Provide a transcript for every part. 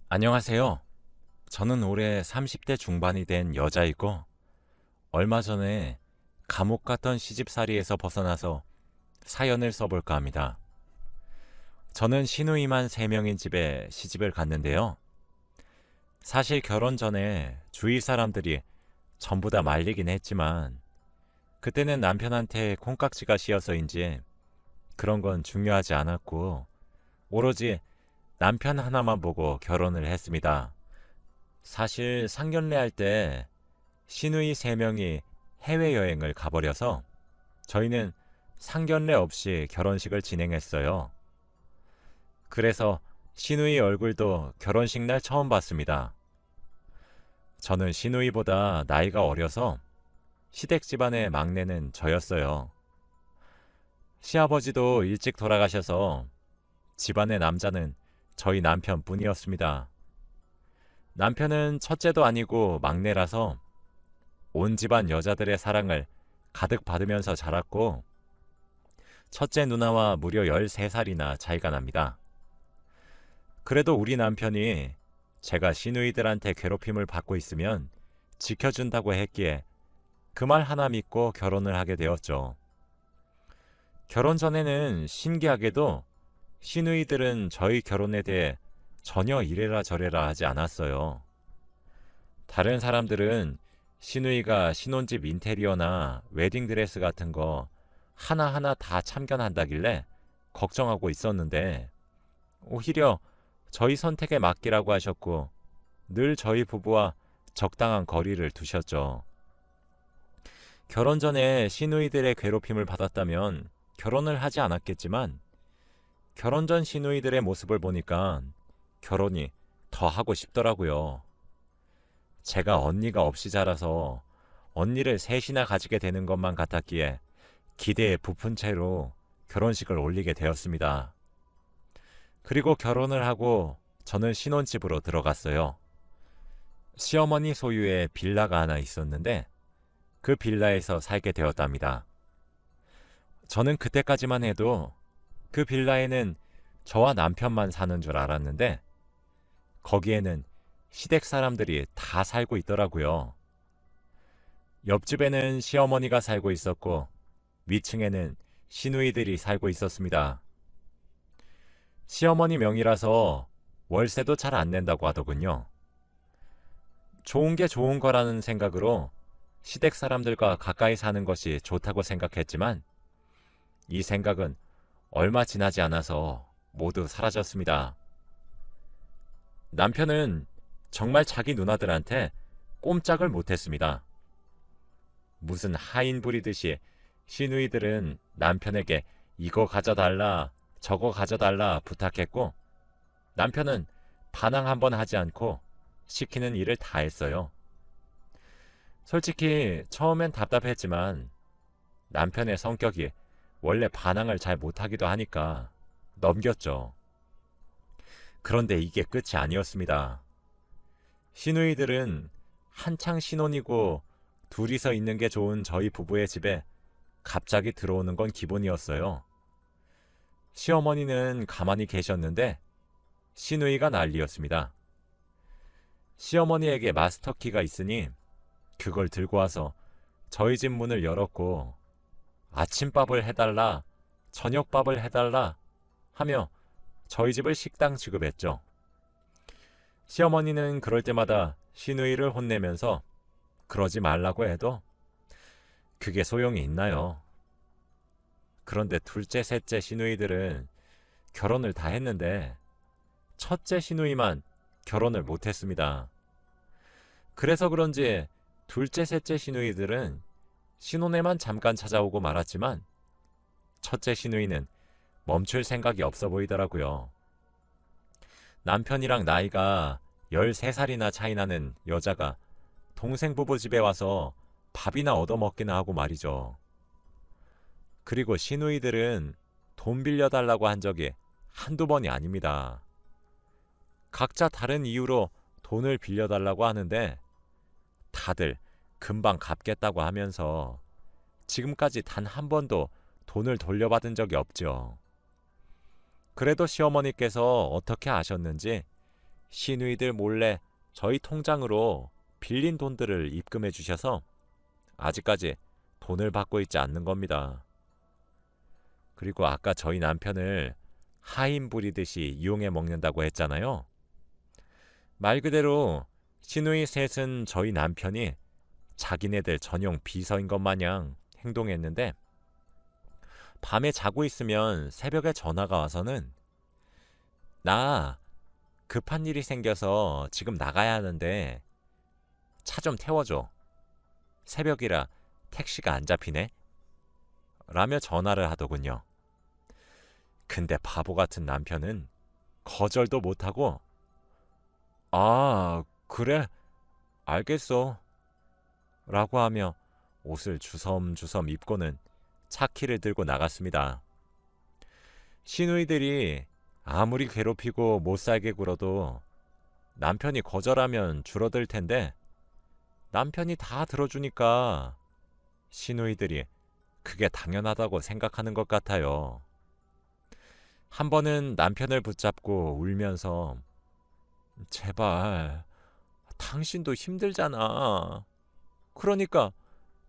안녕하세요. 저는 올해 30대 중반이 된 여자이고, 얼마 전에 감옥 갔던 시집살이에서 벗어나서 사연을 써볼까 합니다. 저는 시누이만 3명인 집에 시집을 갔는데요. 사실 결혼 전에 주위 사람들이 전부 다 말리긴 했지만, 그때는 남편한테 콩깍지가 씌어서인지 그런 건 중요하지 않았고, 오로지 남편 하나만 보고 결혼을 했습니다. 사실 상견례 할 때 시누이 3명이 해외여행을 가버려서 저희는 상견례 없이 결혼식을 진행했어요. 그래서 시누이 얼굴도 결혼식 날 처음 봤습니다. 저는 시누이보다 나이가 어려서 시댁 집안의 막내는 저였어요. 시아버지도 일찍 돌아가셔서 집안의 남자는 저희 남편뿐이었습니다. 남편은 첫째도 아니고 막내라서 온 집안 여자들의 사랑을 가득 받으면서 자랐고, 첫째 누나와 무려 13살이나 차이가 납니다. 그래도 우리 남편이 제가 시누이들한테 괴롭힘을 받고 있으면 지켜준다고 했기에 그 말 하나 믿고 결혼을 하게 되었죠. 결혼 전에는 신기하게도 시누이들은 저희 결혼에 대해 전혀 이래라 저래라 하지 않았어요. 다른 사람들은 시누이가 신혼집 인테리어나 웨딩드레스 같은 거 하나하나 다 참견한다길래 걱정하고 있었는데, 오히려 저희 선택에 맡기라고 하셨고 늘 저희 부부와 적당한 거리를 두셨죠. 결혼 전에 시누이들의 괴롭힘을 받았다면 결혼을 하지 않았겠지만, 결혼 전 시누이들의 모습을 보니까 결혼이 더 하고 싶더라고요. 제가 언니가 없이 자라서 언니를 셋이나 가지게 되는 것만 같았기에 기대에 부푼 채로 결혼식을 올리게 되었습니다. 그리고 결혼을 하고 저는 신혼집으로 들어갔어요. 시어머니 소유의 빌라가 하나 있었는데 그 빌라에서 살게 되었답니다. 저는 그때까지만 해도 그 빌라에는 저와 남편만 사는 줄 알았는데, 거기에는 시댁 사람들이 다 살고 있더라고요. 옆집에는 시어머니가 살고 있었고 위층에는 시누이들이 살고 있었습니다. 시어머니 명의라서 월세도 잘 안 낸다고 하더군요. 좋은 게 좋은 거라는 생각으로 시댁 사람들과 가까이 사는 것이 좋다고 생각했지만, 이 생각은 얼마 지나지 않아서 모두 사라졌습니다. 남편은 정말 자기 누나들한테 꼼짝을 못했습니다. 무슨 하인 부리듯이 시누이들은 남편에게 이거 가져달라, 저거 가져달라 부탁했고, 남편은 반항 한번 하지 않고 시키는 일을 다 했어요. 솔직히 처음엔 답답했지만 남편의 성격이 원래 반항을 잘 못하기도 하니까 넘겼죠. 그런데 이게 끝이 아니었습니다. 시누이들은 한창 신혼이고 둘이서 있는 게 좋은 저희 부부의 집에 갑자기 들어오는 건 기본이었어요. 시어머니는 가만히 계셨는데 시누이가 난리였습니다. 시어머니에게 마스터키가 있으니 그걸 들고 와서 저희 집 문을 열었고, 아침밥을 해달라, 저녁밥을 해달라 하며 저희 집을 식당 취급했죠. 시어머니는 그럴 때마다 시누이를 혼내면서 그러지 말라고 해도 그게 소용이 있나요? 그런데 둘째, 셋째 시누이들은 결혼을 다 했는데 첫째 시누이만 결혼을 못했습니다. 그래서 그런지 둘째, 셋째 시누이들은 신혼에만 잠깐 찾아오고 말았지만, 첫째 시누이는 멈출 생각이 없어 보이더라고요. 남편이랑 나이가 13살이나 차이 나는 여자가 동생 부부 집에 와서 밥이나 얻어먹기나 하고 말이죠. 그리고 시누이들은 돈 빌려달라고 한 적이 한두 번이 아닙니다. 각자 다른 이유로 돈을 빌려달라고 하는데 다들 금방 갚겠다고 하면서 지금까지 단 한 번도 돈을 돌려받은 적이 없죠. 그래도 시어머니께서 어떻게 아셨는지 시누이들 몰래 저희 통장으로 빌린 돈들을 입금해 주셔서 아직까지 돈을 받고 있지 않는 겁니다. 그리고 아까 저희 남편을 하인 부리듯이 이용해 먹는다고 했잖아요. 말 그대로 시누이 셋은 저희 남편이 자기네들 전용 비서인 것 마냥 행동했는데, 밤에 자고 있으면 새벽에 전화가 와서는 나 급한 일이 생겨서 지금 나가야 하는데 차 좀 태워줘. 새벽이라 택시가 안 잡히네. 라며 전화를 하더군요. 근데 바보 같은 남편은 거절도 못하고 아, 그래, 알겠어. 라고 하며 옷을 주섬주섬 입고는 차키를 들고 나갔습니다. 시누이들이 아무리 괴롭히고 못살게 굴어도 남편이 거절하면 줄어들 텐데 남편이 다 들어주니까 시누이들이 그게 당연하다고 생각하는 것 같아요. 한 번은 남편을 붙잡고 울면서 제발 당신도 힘들잖아. 그러니까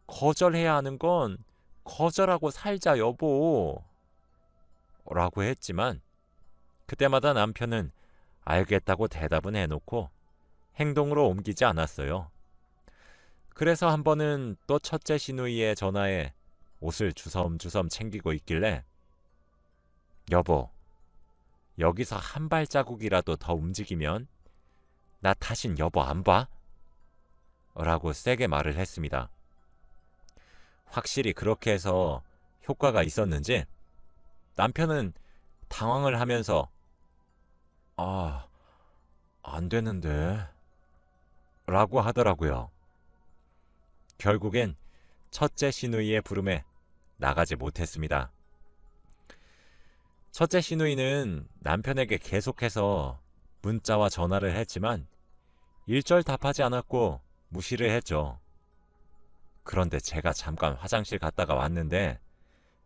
거절해야 하는 건 거절하고 살자 여보. 라고 했지만 그때마다 남편은 알겠다고 대답은 해놓고 행동으로 옮기지 않았어요. 그래서 한 번은 또 첫째 시누이의 전화에 옷을 주섬주섬 챙기고 있길래 여보, 여기서 한 발자국이라도 더 움직이면 나 다신 여보 안 봐? 라고 세게 말을 했습니다. 확실히 그렇게 해서 효과가 있었는지 남편은 당황을 하면서 안 되는데 라고 하더라고요. 결국엔 첫째 시누이의 부름에 나가지 못했습니다. 첫째 시누이는 남편에게 계속해서 문자와 전화를 했지만 일절 답하지 않았고 무시를 했죠. 그런데 제가 잠깐 화장실 갔다가 왔는데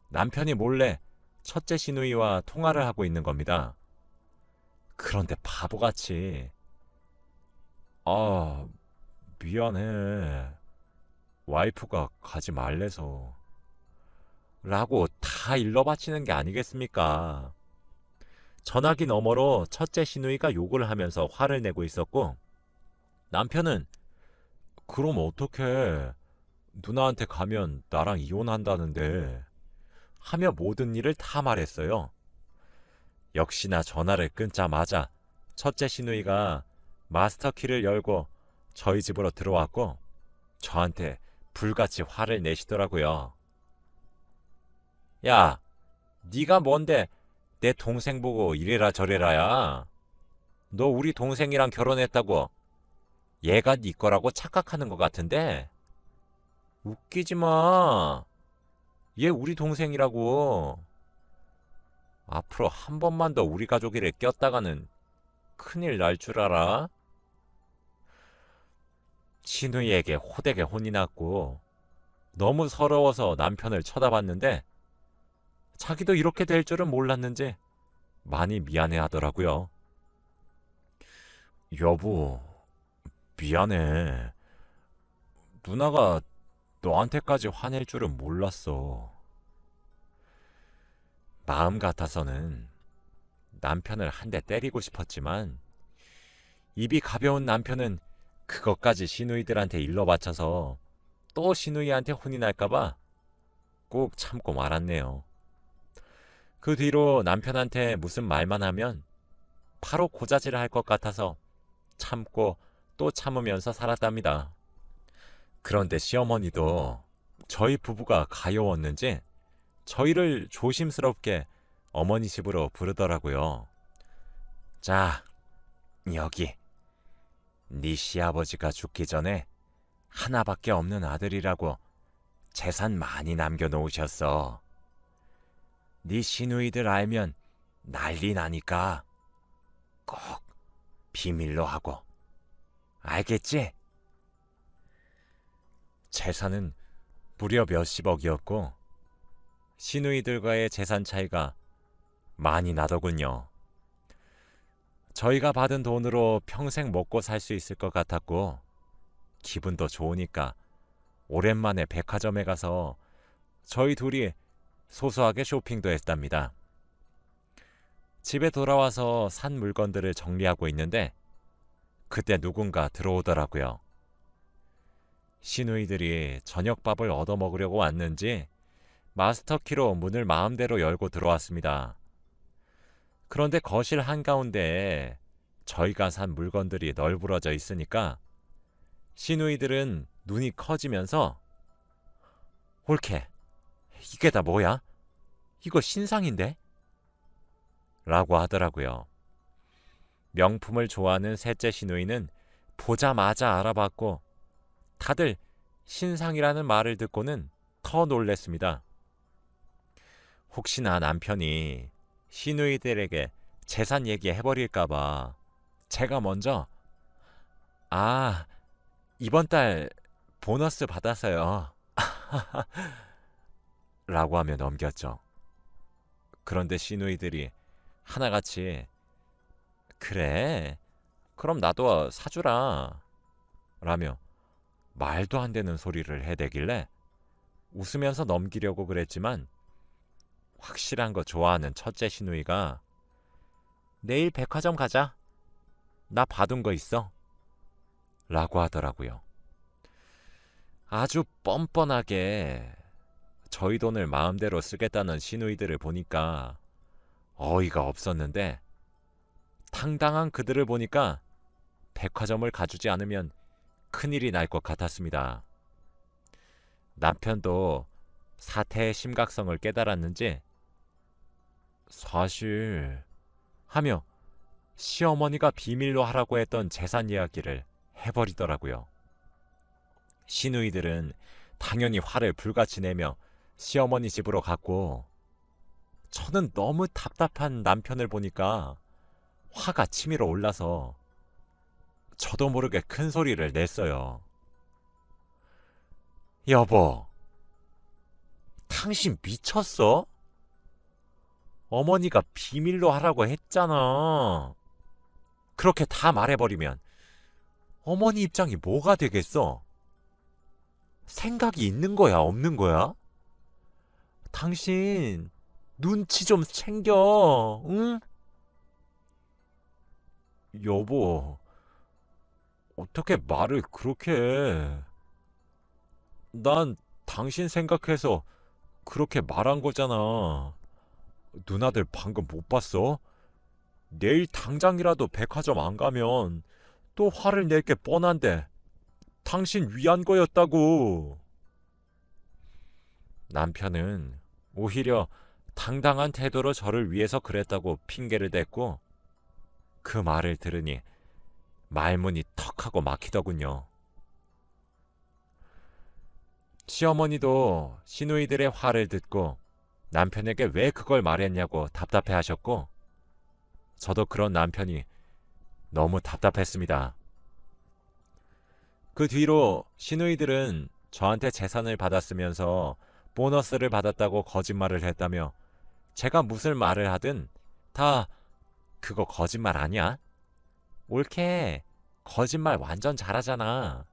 남편이 몰래 첫째 시누이와 통화를 하고 있는 겁니다. 그런데 바보같이 미안해. 와이프가 가지 말래서 라고 다 일러바치는 게 아니겠습니까? 전화기 너머로 첫째 시누이가 욕을 하면서 화를 내고 있었고 남편은 그럼 어떡해. 누나한테 가면 나랑 이혼한다는데 하며 모든 일을 다 말했어요. 역시나 전화를 끊자마자 첫째 시누이가 마스터키를 열고 저희 집으로 들어왔고 저한테 불같이 화를 내시더라고요. 야, 네가 뭔데 내 동생 보고 이래라 저래라야. 너 우리 동생이랑 결혼했다고 얘가 네 거라고 착각하는 것 같은데? 웃기지 마. 얘 우리 동생이라고. 앞으로 한 번만 더 우리 가족이를 꼈다가는 큰일 날 줄 알아? 신우이에게 호되게 혼이 났고 너무 서러워서 남편을 쳐다봤는데 자기도 이렇게 될 줄은 몰랐는지 많이 미안해 하더라고요. 여보, 미안해. 누나가 너한테까지 화낼 줄은 몰랐어. 마음 같아서는 남편을 한 대 때리고 싶었지만 입이 가벼운 남편은 그것까지 시누이들한테 일러바쳐서 또 시누이한테 혼이 날까봐 꼭 참고 말았네요. 그 뒤로 남편한테 무슨 말만 하면 바로 고자질을 할 것 같아서 참고 또 참으면서 살았답니다. 그런데 시어머니도 저희 부부가 가여웠는지 저희를 조심스럽게 어머니 집으로 부르더라고요. 자, 여기 네 시아버지가 죽기 전에 하나밖에 없는 아들이라고 재산 많이 남겨놓으셨어. 네 시누이들 알면 난리 나니까 꼭 비밀로 하고. 알겠지? 재산은 무려 몇십억이었고 시누이들과의 재산 차이가 많이 나더군요. 저희가 받은 돈으로 평생 먹고 살 수 있을 것 같았고 기분도 좋으니까 오랜만에 백화점에 가서 저희 둘이 소소하게 쇼핑도 했답니다. 집에 돌아와서 산 물건들을 정리하고 있는데 그때 누군가 들어오더라고요. 시누이들이 저녁밥을 얻어먹으려고 왔는지 마스터키로 문을 마음대로 열고 들어왔습니다. 그런데 거실 한가운데에 저희가 산 물건들이 널브러져 있으니까 시누이들은 눈이 커지면서 옳게 이게 다 뭐야? 이거 신상인데? 라고 하더라고요. 명품을 좋아하는 셋째 시누이는 보자마자 알아봤고 다들 신상이라는 말을 듣고는 더 놀랬습니다. 혹시나 남편이 시누이들에게 재산 얘기해버릴까봐 제가 먼저 이번 달 보너스 받았어요 라고 하며 넘겼죠. 그런데 시누이들이 하나같이 그래 그럼 나도 사주라 라며 말도 안 되는 소리를 해대길래 웃으면서 넘기려고 그랬지만 확실한 거 좋아하는 첫째 시누이가 내일 백화점 가자. 나 받은 거 있어. 라고 하더라고요. 아주 뻔뻔하게 저희 돈을 마음대로 쓰겠다는 시누이들을 보니까 어이가 없었는데 당당한 그들을 보니까 백화점을 가주지 않으면 큰일이 날 것 같았습니다. 남편도 사태의 심각성을 깨달았는지 사실 하며 시어머니가 비밀로 하라고 했던 재산 이야기를 해버리더라고요. 시누이들은 당연히 화를 불같이 내며 시어머니 집으로 갔고 저는 너무 답답한 남편을 보니까 화가 치밀어 올라서 저도 모르게 큰 소리를 냈어요. 여보, 당신 미쳤어? 어머니가 비밀로 하라고 했잖아. 그렇게 다 말해버리면 어머니 입장이 뭐가 되겠어? 생각이 있는 거야, 없는 거야? 당신 눈치 좀 챙겨, 응? 여보, 어떻게 말을 그렇게 해? 난 당신 생각해서 그렇게 말한 거잖아. 누나들 방금 못 봤어? 내일 당장이라도 백화점 안 가면 또 화를 낼 게 뻔한데 당신 위한 거였다고. 남편은 오히려 당당한 태도로 저를 위해서 그랬다고 핑계를 댔고 그 말을 들으니 말문이 턱하고 막히더군요. 시어머니도 시누이들의 화를 듣고 남편에게 왜 그걸 말했냐고 답답해 하셨고 저도 그런 남편이 너무 답답했습니다. 그 뒤로 시누이들은 저한테 재산을 받았으면서 보너스를 받았다고 거짓말을 했다며 제가 무슨 말을 하든 다 그거 거짓말 아니야? 옳게 거짓말 완전 잘하잖아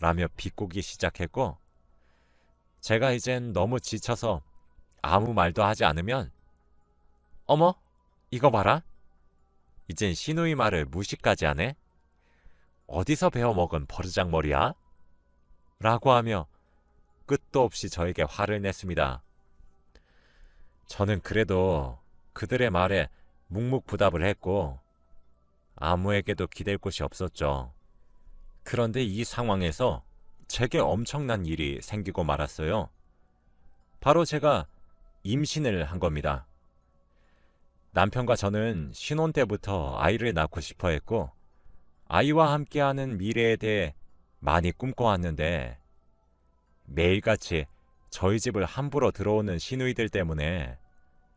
라며 비꼬기 시작했고 제가 이젠 너무 지쳐서 아무 말도 하지 않으면 어머 이거 봐라 이젠 시누이 말을 무시까지 하네 어디서 배워먹은 버르장머리야? 라고 하며 끝도 없이 저에게 화를 냈습니다. 저는 그래도 그들의 말에 묵묵부답을 했고 아무에게도 기댈 곳이 없었죠. 그런데 이 상황에서 제게 엄청난 일이 생기고 말았어요. 바로 제가 임신을 한 겁니다. 남편과 저는 신혼 때부터 아이를 낳고 싶어 했고 아이와 함께하는 미래에 대해 많이 꿈꿔왔는데 매일같이 저희 집을 함부로 들어오는 시누이들 때문에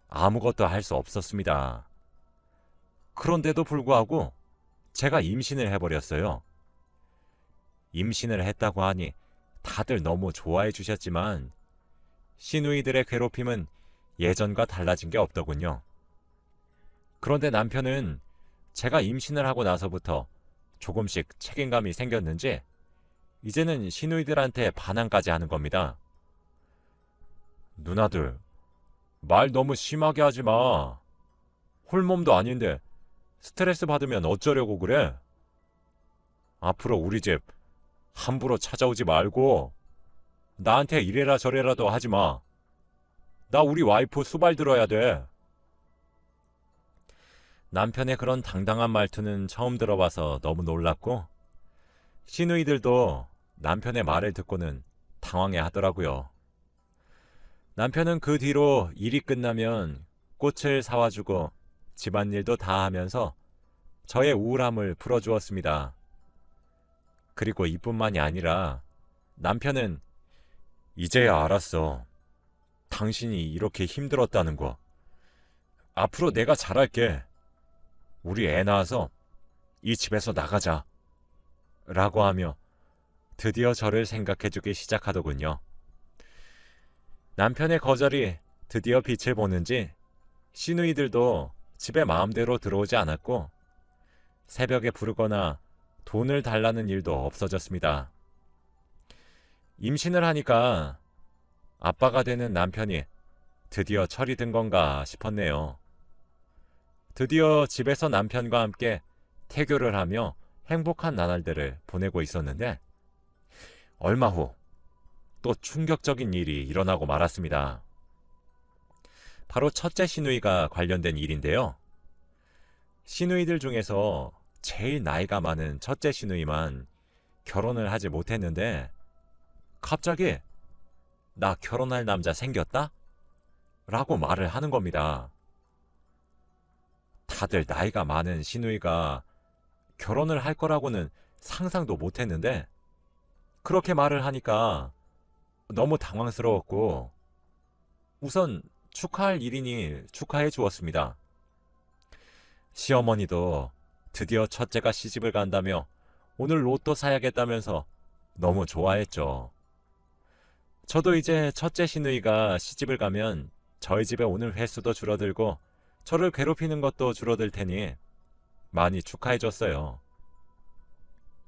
아무것도 할 수 없었습니다. 그런데도 불구하고 제가 임신을 해버렸어요. 임신을 했다고 하니 다들 너무 좋아해 주셨지만 시누이들의 괴롭힘은 예전과 달라진 게 없더군요. 그런데 남편은 제가 임신을 하고 나서부터 조금씩 책임감이 생겼는지 이제는 시누이들한테 반항까지 하는 겁니다. 누나들, 말 너무 심하게 하지 마. 홀몸도 아닌데 스트레스 받으면 어쩌려고 그래? 앞으로 우리 집 함부로 찾아오지 말고 나한테 이래라 저래라도 하지 마. 나 우리 와이프 수발 들어야 돼. 남편의 그런 당당한 말투는 처음 들어봐서 너무 놀랐고 시누이들도 남편의 말을 듣고는 당황해 하더라고요. 남편은 그 뒤로 일이 끝나면 꽃을 사와주고 집안일도 다 하면서 저의 우울함을 풀어주었습니다. 그리고 이뿐만이 아니라 남편은 이제야 알았어. 당신이 이렇게 힘들었다는 거. 앞으로 내가 잘할게. 우리 애 낳아서 이 집에서 나가자. 라고 하며 드디어 저를 생각해주기 시작하더군요. 남편의 거절이 드디어 빛을 보는지 시누이들도 집에 마음대로 들어오지 않았고 새벽에 부르거나 돈을 달라는 일도 없어졌습니다. 임신을 하니까 아빠가 되는 남편이 드디어 철이 든 건가 싶었네요. 드디어 집에서 남편과 함께 태교를 하며 행복한 나날들을 보내고 있었는데 얼마 후 또 충격적인 일이 일어나고 말았습니다. 바로 첫째 시누이가 관련된 일인데요. 시누이들 중에서 제일 나이가 많은 첫째 시누이만 결혼을 하지 못했는데 갑자기 나 결혼할 남자 생겼다? 라고 말을 하는 겁니다. 다들 나이가 많은 시누이가 결혼을 할 거라고는 상상도 못했는데 그렇게 말을 하니까 너무 당황스러웠고 우선 축하할 일이니 축하해 주었습니다. 시어머니도 드디어 첫째가 시집을 간다며 오늘 로또 사야겠다면서 너무 좋아했죠. 저도 이제 첫째 시누이가 시집을 가면 저희 집에 오는 횟수도 줄어들고 저를 괴롭히는 것도 줄어들 테니 많이 축하해 줬어요.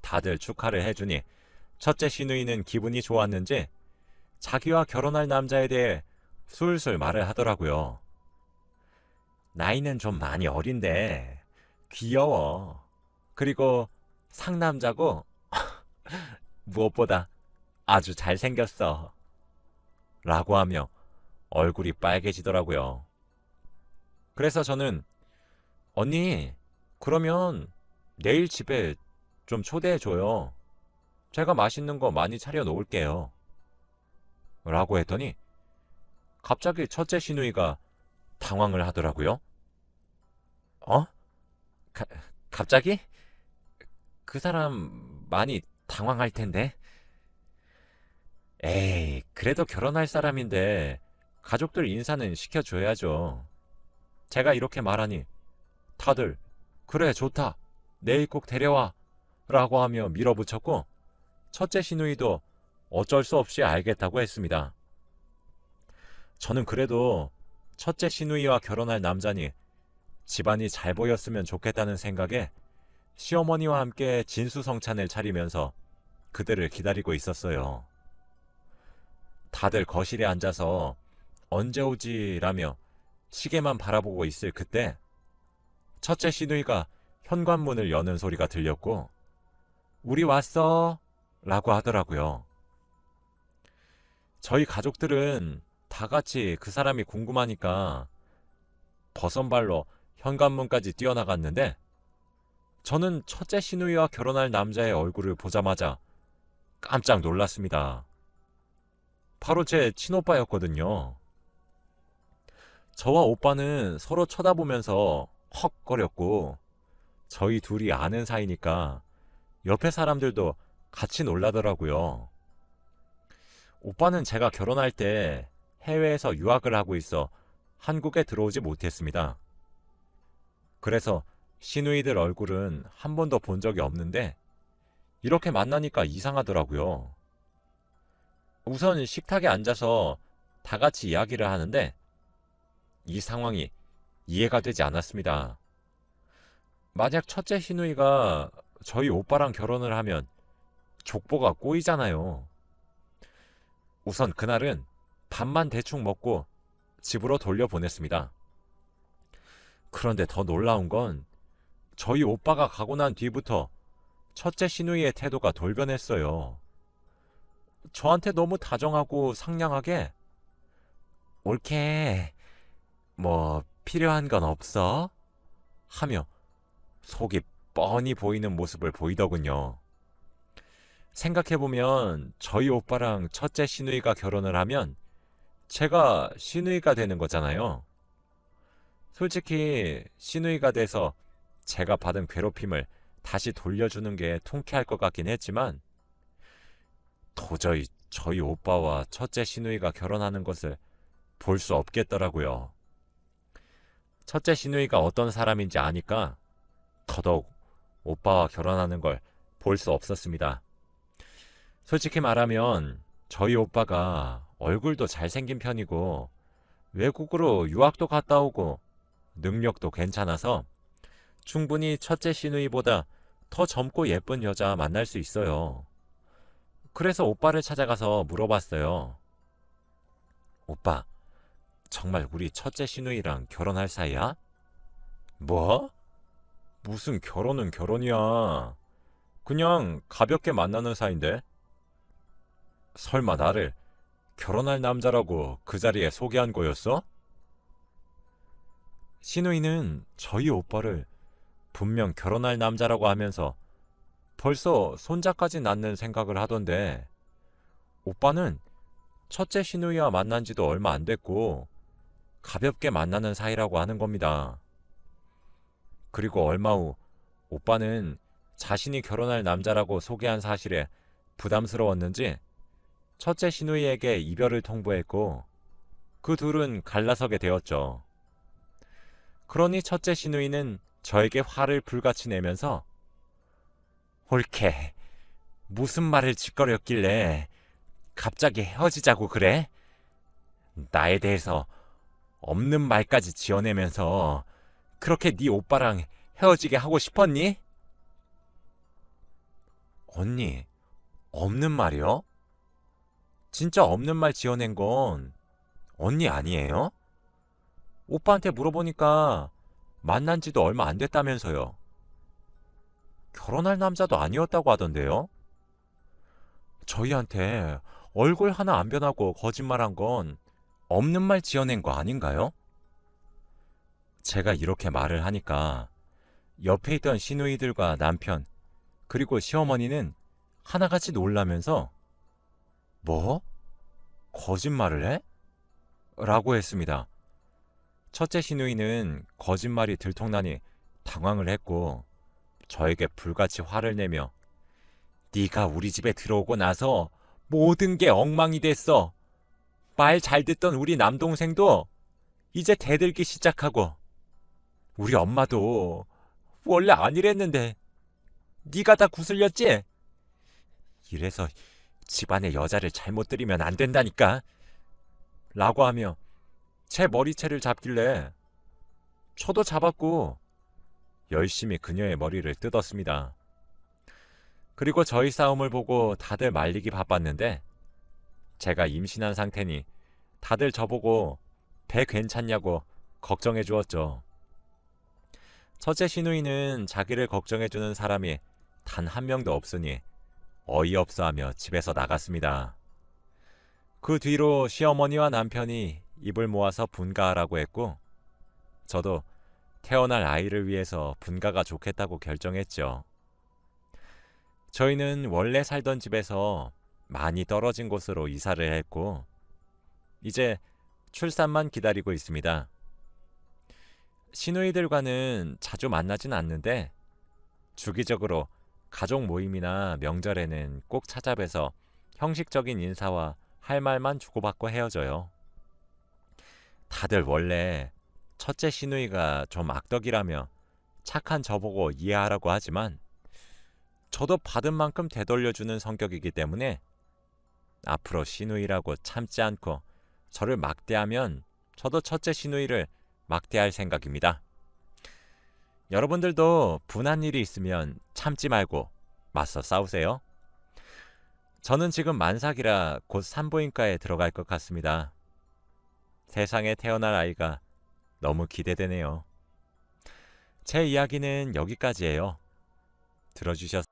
다들 축하를 해주니 첫째 시누이는 기분이 좋았는지 자기와 결혼할 남자에 대해 술술 말을 하더라고요. 나이는 좀 많이 어린데 귀여워. 그리고 상남자고 무엇보다 아주 잘생겼어. 라고 하며 얼굴이 빨개지더라고요. 그래서 저는 언니, 그러면 내일 집에 좀 초대해줘요. 제가 맛있는 거 많이 차려 놓을게요. 라고 했더니 갑자기 첫째 시누이가 당황을 하더라고요. 어? 갑자기? 그 사람 많이 당황할 텐데. 에이, 그래도 결혼할 사람인데 가족들 인사는 시켜줘야죠. 제가 이렇게 말하니 다들 그래 좋다. 내일 꼭 데려와. 라고 하며 밀어붙였고 첫째 시누이도 어쩔 수 없이 알겠다고 했습니다. 저는 그래도 첫째 시누이와 결혼할 남자니 집안이 잘 보였으면 좋겠다는 생각에 시어머니와 함께 진수성찬을 차리면서 그들을 기다리고 있었어요. 다들 거실에 앉아서 언제 오지라며 시계만 바라보고 있을 그때 첫째 시누이가 현관문을 여는 소리가 들렸고 우리 왔어 라고 하더라고요. 저희 가족들은 다 같이 그 사람이 궁금하니까 버선발로 현관문까지 뛰어나갔는데 저는 첫째 시누이와 결혼할 남자의 얼굴을 보자마자 깜짝 놀랐습니다. 바로 제 친오빠였거든요. 저와 오빠는 서로 쳐다보면서 헉거렸고 저희 둘이 아는 사이니까 옆에 사람들도 같이 놀라더라고요. 오빠는 제가 결혼할 때 해외에서 유학을 하고 있어 한국에 들어오지 못했습니다. 그래서 시누이들 얼굴은 한 번도 본 적이 없는데 이렇게 만나니까 이상하더라고요. 우선 식탁에 앉아서 다 같이 이야기를 하는데 이 상황이 이해가 되지 않았습니다. 만약 첫째 시누이가 저희 오빠랑 결혼을 하면 족보가 꼬이잖아요. 우선 그날은 밥만 대충 먹고 집으로 돌려보냈습니다. 그런데 더 놀라운 건 저희 오빠가 가고 난 뒤부터 첫째 시누이의 태도가 돌변했어요. 저한테 너무 다정하고 상냥하게 옳게 뭐 필요한 건 없어? 하며 속이 뻔히 보이는 모습을 보이더군요. 생각해보면 저희 오빠랑 첫째 시누이가 결혼을 하면 제가 시누이가 되는 거잖아요. 솔직히 시누이가 돼서 제가 받은 괴롭힘을 다시 돌려주는 게 통쾌할 것 같긴 했지만 도저히 저희 오빠와 첫째 시누이가 결혼하는 것을 볼 수 없겠더라고요. 첫째 시누이가 어떤 사람인지 아니까 더더욱 오빠와 결혼하는 걸 볼 수 없었습니다. 솔직히 말하면 저희 오빠가 얼굴도 잘생긴 편이고 외국으로 유학도 갔다 오고 능력도 괜찮아서 충분히 첫째 시누이보다 더 젊고 예쁜 여자 만날 수 있어요. 그래서 오빠를 찾아가서 물어봤어요. 오빠, 정말 우리 첫째 시누이랑 결혼할 사이야? 뭐? 무슨 결혼은 결혼이야. 그냥 가볍게 만나는 사이인데? 설마 나를 결혼할 남자라고 그 자리에 소개한 거였어? 시누이는 저희 오빠를 분명 결혼할 남자라고 하면서 벌써 손자까지 낳는 생각을 하던데 오빠는 첫째 시누이와 만난 지도 얼마 안 됐고 가볍게 만나는 사이라고 하는 겁니다. 그리고 얼마 후 오빠는 자신이 결혼할 남자라고 소개한 사실에 부담스러웠는지 첫째 시누이에게 이별을 통보했고 그 둘은 갈라서게 되었죠. 그러니 첫째 시누이는 저에게 화를 불같이 내면서 홀케, 무슨 말을 짓거렸길래 갑자기 헤어지자고 그래? 나에 대해서 없는 말까지 지어내면서 그렇게 네 오빠랑 헤어지게 하고 싶었니? 언니, 없는 말이요? 진짜 없는 말 지어낸 건 언니 아니에요? 오빠한테 물어보니까 만난 지도 얼마 안 됐다면서요. 결혼할 남자도 아니었다고 하던데요? 저희한테 얼굴 하나 안 변하고 거짓말한 건 없는 말 지어낸 거 아닌가요? 제가 이렇게 말을 하니까 옆에 있던 시누이들과 남편 그리고 시어머니는 하나같이 놀라면서 뭐? 거짓말을 해? 라고 했습니다. 첫째 시누이는 거짓말이 들통나니 당황을 했고 저에게 불같이 화를 내며 네가 우리 집에 들어오고 나서 모든 게 엉망이 됐어. 말 잘 듣던 우리 남동생도 이제 대들기 시작하고 우리 엄마도 원래 아니랬는데 네가 다 구슬렸지? 이래서 집안에 여자를 잘못 들이면 안 된다니까. 라고 하며 제 머리채를 잡길래 저도 잡았고 열심히 그녀의 머리를 뜯었습니다. 그리고 저희 싸움을 보고 다들 말리기 바빴는데 제가 임신한 상태니 다들 저보고 배 괜찮냐고 걱정해 주었죠. 첫째 시누이는 자기를 걱정해주는 사람이 단 한 명도 없으니 어이없어하며 집에서 나갔습니다. 그 뒤로 시어머니와 남편이 입을 모아서 분가하라고 했고 저도 태어날 아이를 위해서 분가가 좋겠다고 결정했죠. 저희는 원래 살던 집에서 많이 떨어진 곳으로 이사를 했고 이제 출산만 기다리고 있습니다. 시누이들과는 자주 만나진 않는데 주기적으로 가족 모임이나 명절에는 꼭 찾아뵈서 형식적인 인사와 할 말만 주고받고 헤어져요. 다들 원래 첫째 시누이가 좀 악덕이라며 착한 저보고 이해하라고 하지만 저도 받은 만큼 되돌려주는 성격이기 때문에 앞으로 시누이라고 참지 않고 저를 막대하면 저도 첫째 시누이를 막대할 생각입니다. 여러분들도 분한 일이 있으면 참지 말고 맞서 싸우세요. 저는 지금 만삭이라 곧 산부인과에 들어갈 것 같습니다. 세상에 태어날 아이가 너무 기대되네요. 제 이야기는 여기까지예요. 들어주셔서